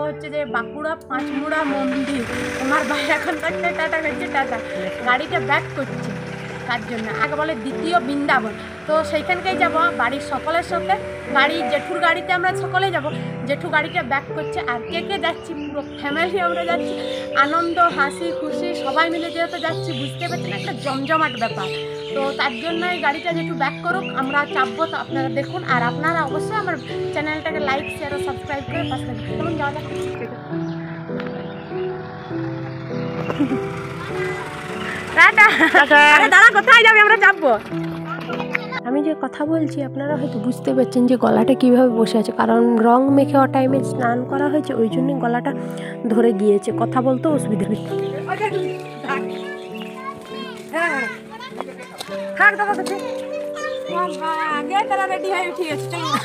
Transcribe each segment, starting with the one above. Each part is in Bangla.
হচ্ছে যে বাঁকুড়া পাঁচমুড়া মন্দির। আমার ভাই এখন করছে টাটা করছে টাটা, গাড়িটা ব্যাক করছে তার জন্য। আগে বলে দ্বিতীয় বৃন্দাবন, তো সেইখানকেই যাব বাড়ির সকলের সাথে। গাড়ি জেঠুর গাড়িতে আমরা সকলে যাব, জেঠু গাড়িটা ব্যাক করছে। আর কে কে যাচ্ছি, পুরো ফ্যামিলি আমরা যাচ্ছি, আনন্দ হাসি খুশি সবাই মিলে যেহেতু যাচ্ছি, বুঝতে পারছেন একটা জমজমাট ব্যাপার। তো তার জন্যই গাড়িটা যেটু ব্যাক করুক, আমরা চাপবো, তো আপনারা দেখুন। আর আপনারা অবশ্যই আমার চ্যানেলটাকে লাইক শেয়ার ও সাবস্ক্রাইব করে পাশে থাকবেন। কেমন যাওয়া যাক, দাঁড়া কোথায় যাবে, আমরা চাপবো। আমি যে কথা বলছি আপনারা হয়তো বুঝতে পারছেন যে গলাটা কীভাবে বসে আছে, কারণ রং মেখে ও টাইমে স্নান করা হয়েছে, ওই জন্যই গলাটা ধরে গিয়েছে, কথা বলতে অসুবিধা হচ্ছে। রেডি হয়ে উঠে গেছে, ঠিক আছে।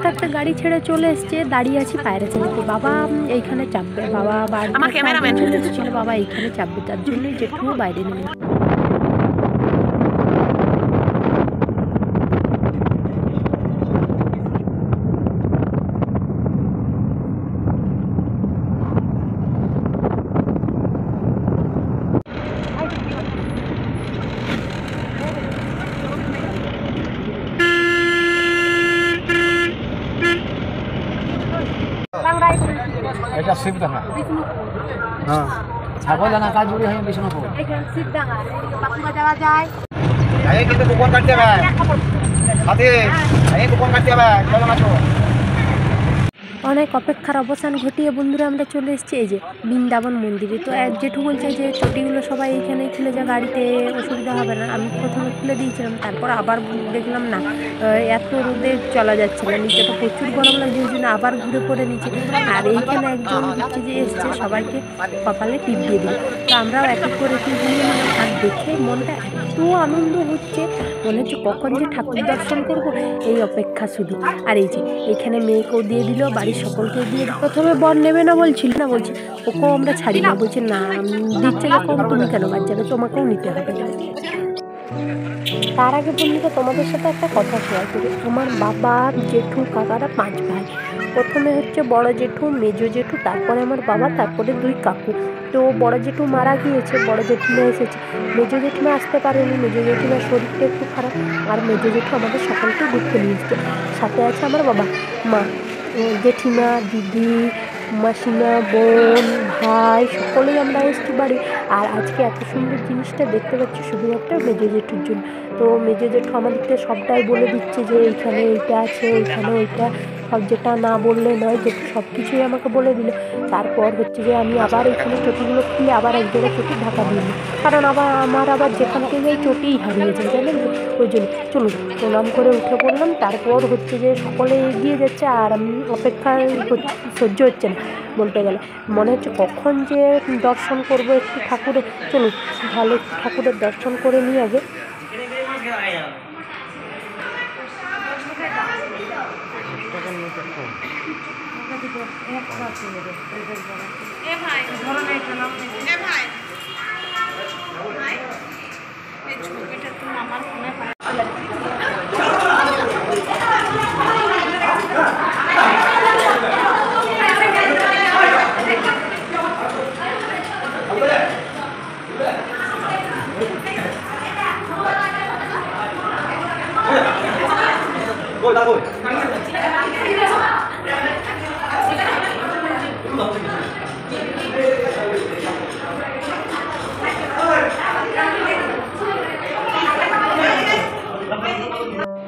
একটা গাড়ি ছেড়ে চলে এসছে, দাঁড়িয়ে আছি পায়রা চালিতে। বাবা এইখানে চাপবে, বাবা বাড়ি চলে এসেছিল, বাবা এইখানে চাপবে, তার জন্যই জেঠু বাইরে নেমে। এটা শিবডাঙ্গা, হ্যাঁ ছাগলদানা কাজ জুড়ে হয়ে বিষ্ণুপুর। এখানে শিবডাঙ্গা, এদিকে বাঁকুড়া যাওয়া যায়। এই কিন্তু কুপন কাটতে হবে হাতে, এই কুপন কাটতে হবে, চলো না তো। অনেক অপেক্ষার অবসান ঘটিয়ে বন্ধুরা আমরা চলে এসেছি এই যে বৃন্দাবন মন্দিরে। তো এক জেঠু বলছে যে চটিগুলো সবাই এইখানে খুলে যা, গাড়িতে অসুবিধা হবে না। আমি প্রথমে খুলে দিয়েছিলাম, তারপর আবার দেখলাম না, এত রোদে চলা যাচ্ছে না, নিচেটা প্রচুর গরম লাগছে, ওই জন্য আবার ঘুরে পড়ে নিচে। আর এইখানে একজন হচ্ছে যে এসছে, সবাইকে কপালে টিপ দিয়ে দিল। তো আমরাও এক এক করে টিপ দিয়ে নিলাম। আর দেখে মনটা এত আনন্দ হচ্ছে, মনে হচ্ছে কখন যে ঠাকুর দর্শন করবো এই অপেক্ষা শুধু। আর এই যে এইখানে মেয়েকেও দিয়ে দিল, বাড়ির সকলকে দিয়ে। প্রথমে বর নেবে না বলছিল, না বলছে ওকেও আমরা ছাড়ি না, বলছে না দিচ্ছে যখন তুমি কেন বাদ যাবে, তোমাকেও নিতে হবে। তার আগে বন্ধুরা তোমাদের সাথে একটা কথা শেয়ার করি। আমার বাবা জেঠু কাকারা 5 ভাই। প্রথমে হচ্ছে বড় জেঠু, মেজো জেঠু, তারপরে আমার বাবা, তারপরে 2 কাকু। তো বড় জেঠু মারা গিয়েছে, বড় জেঠিমা এসেছে, মেজো জেঠিমা আসতে পারেনি, মেজো জেঠিমার শরীরটা একটু খারাপ। আর মেজো জেঠু আমাদের সকলকে ঘুরতে নিয়ে এসছে। সাথে আছে আমার বাবা, মা, জেঠিমা, দিদি, মাসিমা, বোন, ভাই, সকলেই আমরা এসেছি বাড়ি। আর আজকে এত সুন্দর জিনিসটা দেখতে পাচ্ছি শুধুমাত্র মেজো জেঠুর জন্য। তো মেজো জেঠু আমাদেরকে সবটাই বলে দিচ্ছে যে এইখানে এইটা আছে, ওইখানে ওইটা, সব যেটা না বললে নয়, জেঠু সব কিছুই আমাকে বলে দিল। তারপর হচ্ছে যে আমি আবার এখানে চটিগুলো খুলে আবার এক জায়গায় চটি ঢাকা দিই, কারণ আমার আবার যেখান থেকে এই চটিই হারিয়ে যায়, জানেন তো, ওই জন্য। চলুন প্রণাম করে উঠে পড়লাম। তারপর হচ্ছে যে সকলে এগিয়ে যাচ্ছে, আর আমি অপেক্ষায় সহ্য হচ্ছে না বলতে গেলে। মনে হচ্ছে কখন যে দর্শন করবো একটু ঠাকুরের। চলুন ভালো ঠাকুরের দর্শন করে নিই আগে।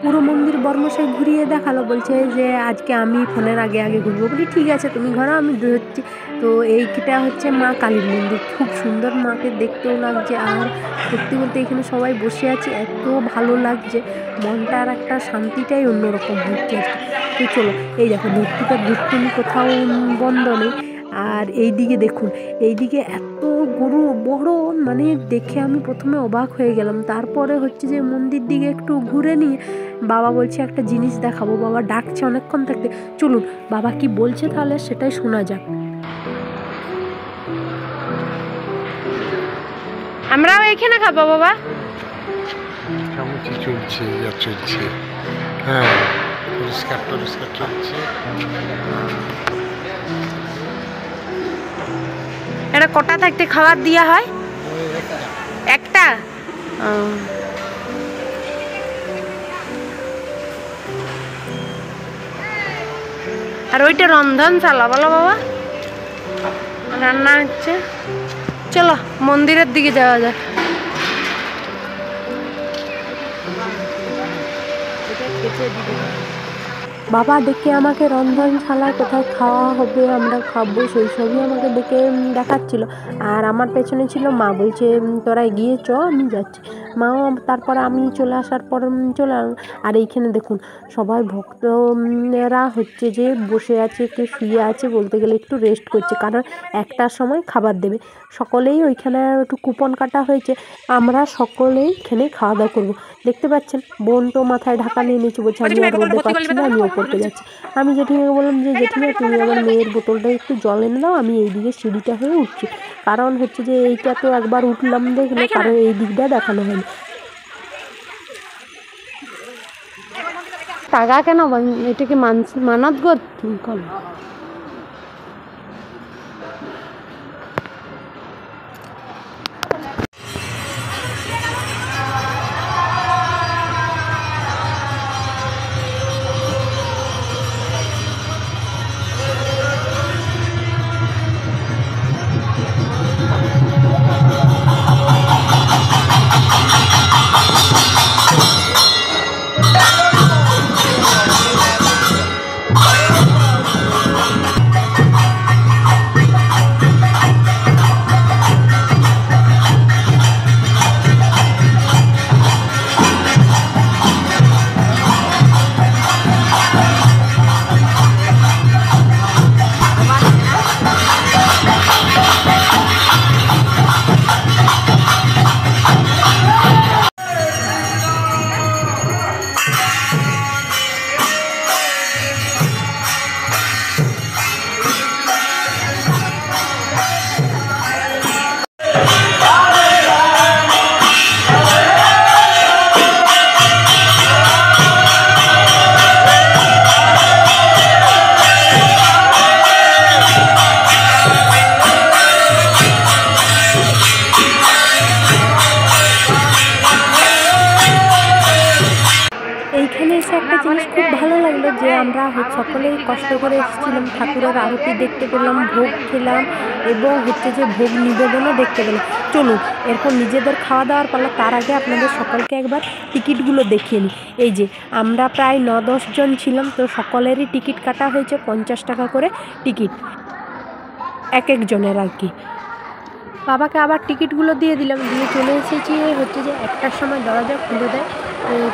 পুরো মন্দির বর্মশাই ঘুরিয়ে দেখালো, বলছে যে আজকে আমি ফোনের আগে আগে ঘুরবো। বলি ঠিক আছে তুমি ঘোরো, আমি ধরছি। তো এইটা হচ্ছে মা কালীর মন্দির, খুব সুন্দর, মাকে দেখতেও লাগছে। আর সত্যি বলতে এখানে সবাই বসে আছে, এত ভালো লাগছে, মনটার একটা শান্তিটাই অন্যরকম হচ্ছে। তো চলো এই দেখো মূর্তিটা ঘুরতে কোথাও বন্ধ নেই। আর এইদিকে দেখুন, এইদিকে এত গরু বড়, মানে দেখে আমি প্রথমে অবাক হয়ে গেলাম। তারপরে হচ্ছে যে মন্দির দিকে একটু ঘুরে নিয়ে বাবা বলছে একটা জিনিস দেখাবো, বাবা ডাকছে অনেকক্ষণ থাকতে। চলুন বাবা কি বলছে তাহলে সেটাই শোনা যাক। আমরাও এখানে খাবো বাবা। চলছে চলছে, হ্যাঁ পরিষ্কার চলছে। এটা কটা থাকতে খাবার দেওয়া হয়? একটা। আর ওইটা রন্ধনশালা বলো বাবা, রান্না হচ্ছে। চলো মন্দিরের দিকে যাওয়া যাক। বাবা ডেকে আমাকে রন্ধনশালায় কোথায় খাওয়া হবে, আমরা খাবো, সেই সবই আমাকে ডেকে দেখাচ্ছিল। আর আমার পেছনে ছিল মা, বলছে তোরা এগিয়ে চ, আমি যাচ্ছি। মাও তারপর আমি চলে আসার পর চলে এলাম। আর এইখানে দেখুন সবাই ভক্তরা হচ্ছে যে বসে আছে, কেউ শুয়ে আছে, বলতে গেলে একটু রেস্ট করছে, কারণ একটার সময় খাবার দেবে। সকলেই ওইখানে একটু কুপন কাটা হয়েছে, আমরা সকলেই এখানে খাওয়া দাওয়া করবো। দেখতে পাচ্ছেন বোন তো মাথায় ঢাকা নিয়ে নিচে বলছে আমি আর রোদে পাচ্ছি না, আমি ওপরতে যাচ্ছি। আমি জেঠিমাকে বললাম যে জেঠিমা তুমি আমার মেয়ের বোতলটা একটু জল এনে দাও, আমি এইদিকে সিঁড়িটা হয়ে উঠছি। কারণ হচ্ছে যে এইটা তো একবার উঠলাম দেখলে, কারণ এই দিকটা দেখানো হয়নি। টাকা কেন এটাকে মানত করো। এইখানে এসে একটা জিনিস খুব ভালো লাগলো যে আমরা সকলেই কষ্ট করে এসেছিলাম, ঠাকুরের আরতি দেখতে পেলাম, ভোগ খেলাম এবং হচ্ছে যে ভোগ নিবেদনও দেখতে পেলাম। চলুন এরপর নিজেদের খাওয়া দাওয়ার পালা, তার আগে আপনাদের সকলকে একবার টিকিটগুলো দেখিয়ে নিই। এই যে আমরা প্রায় 9-10 জন ছিলাম, তো সকলেরই টিকিট কাটা হয়েছে 50 টাকা করে টিকিট এক একজনের আর কি। বাবাকে আবার টিকিটগুলো দিয়ে দিলাম, দিয়ে চলে এসেছি হচ্ছে যে 1টার সময় দরজা খুলে দেয়।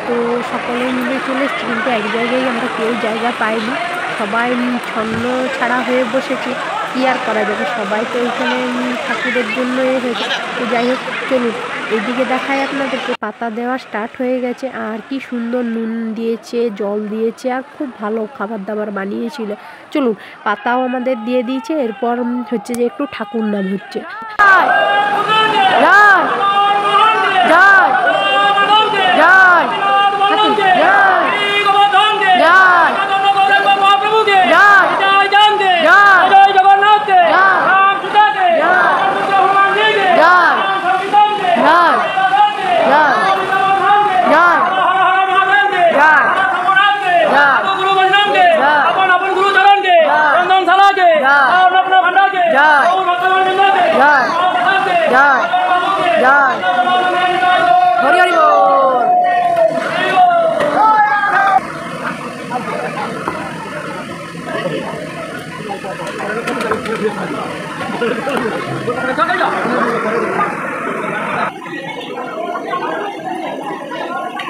তো সকলে মিলে চলে এসেছি, কিন্তু এক জায়গায় আমরা কেউ জায়গা পাইনি, সবাই ছন্ন ছাড়া হয়ে বসেছি। কী আর করা যাবে, সবাই তো এখানে ঠাকুরের জন্য হয়েছে। তো যাই হোক চলুন এইদিকে দেখায় আপনাদেরকে, পাতা দেওয়া স্টার্ট হয়ে গেছে। আর কি সুন্দর নুন দিয়েছে, জল দিয়েছে, আর খুব ভালো খাবার দাবার বানিয়েছিল। চলুন পাতাও আমাদের দিয়ে দিয়েছে। এরপর হচ্ছে যে একটু ঠাকুর নাম হচ্ছে। হরি হরি বল।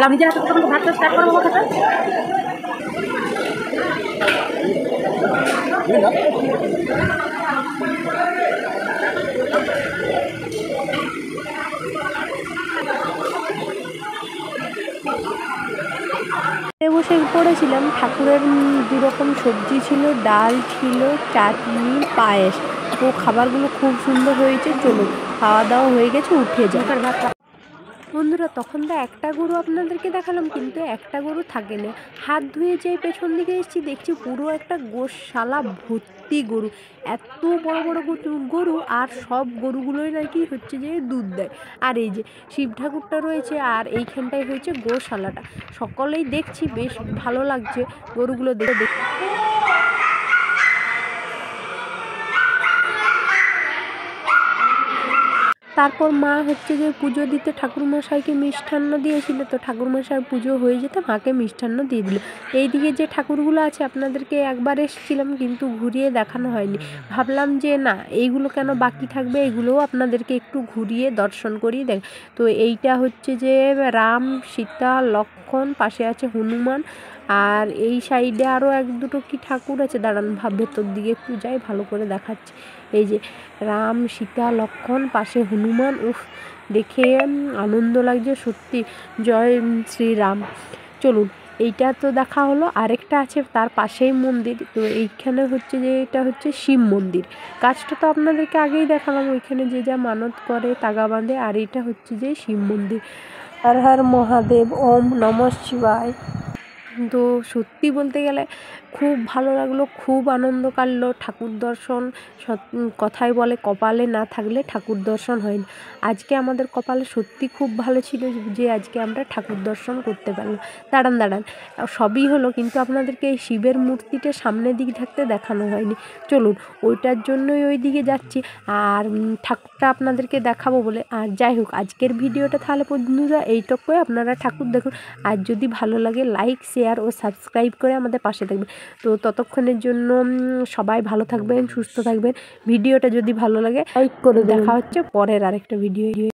আমি যে ভাতটা স্টার্ট করবো কথা বসে পড়েছিলাম। ঠাকুরের দুরকম সবজি ছিল, ডাল ছিল, চাটনি, পায়েস। তো খাবারগুলো খুব সুন্দর হয়েছে। চলুন, খাওয়া দাওয়া হয়ে গেছে, উঠে যাই। বন্ধুরা, তখন তো একটা গরু আপনাদেরকে দেখালাম, কিন্তু একটা গরু থাকে না। হাত ধুয়ে যেয়ে পেছন দিকে এসেছি, দেখছি পুরো একটা গোশালা ভর্তি গরু। এত বড় বড় গরু, আর সব গরুগুলোই নাকি হচ্ছে যে দুধ দেয়। আর এই যে শিব ঠাকুরটা রয়েছে, আর এইখানটায় হয়েছে গোশালাটা। সকলেই দেখছি, বেশ ভালো লাগছে গরুগুলো দেখে। তারপর মা হচ্ছে যে পুজো দিতে ঠাকুরমশাইকে মিষ্টান্ন দিয়েছিল। তো ঠাকুরমশাইয়ের পুজো হয়ে যেতে মাকে মিষ্টান্ন দিয়ে দিল। এইদিকে যে ঠাকুরগুলো আছে আপনাদেরকে একবার এসেছিলাম, কিন্তু ঘুরিয়ে দেখানো হয়নি। ভাবলাম যে না, এইগুলো কেন বাকি থাকবে, এগুলোও আপনাদেরকে একটু ঘুরিয়ে দর্শন করিয়ে দেখ। তো এইটা হচ্ছে যে রাম, সীতা, লক্ষ্মণ, পাশে আছে হনুমান। আর এই সাইডে আরও এক দুটো কি ঠাকুর আছে, দাঁড়ান ভেতর দিকে একটু যাই, ভালো করে দেখাচ্ছি। এই যে রাম, সীতা, লক্ষ্মণ, পাশে হনুমান। উফ, দেখে আনন্দ লাগছে সত্যি। জয় শ্রীরাম। চলুন, এইটা তো দেখা হলো। আরেকটা আছে তার পাশেই মন্দির। তো এইখানে হচ্ছে যে এটা হচ্ছে শিব মন্দির। কাজটা তো আপনাদেরকে আগেই দেখালাম, ওইখানে যে যা মানত করে তাগা বাঁধে। আর এটা হচ্ছে যে শিব মন্দির। হর হর মহাদেব, ওম নমঃ শিবায়। তো সত্যি বলতে গেলে খুব ভালো লাগলো, খুব আনন্দ কাটলো। ঠাকুর দর্শন, কথায় বলে কপালে না থাকলে ঠাকুর দর্শন হয় না। আজকে আমাদের কপালে সত্যি খুব ভালো ছিল যে আজকে আমরা ঠাকুর দর্শন করতে পারলাম। দাঁড়ান, সবই হলো, কিন্তু আপনাদেরকে এই শিবের মূর্তিটা সামনের দিক থাকতে দেখানো হয়নি। চলুন, ওইটার জন্যই ওই দিকে যাচ্ছি, আর ঠাকুরটা আপনাদেরকে দেখাবো বলে। আর যাই হোক, আজকের ভিডিওটা তাহলে বন্ধুরা এইটুকুই। আপনারা ঠাকুর দেখুন, আর যদি ভালো লাগে লাইক, শেয়ার ও সাবস্ক্রাইব করে আমাদের পাশে থাকবেন। তো ততক্ষণের জন্য সবাই ভালো থাকবেন, সুস্থ থাকবেন। ভিডিওটা যদি ভালো লাগে লাইক করে, দেখা হচ্ছে পরের আরেকটা ভিডিও।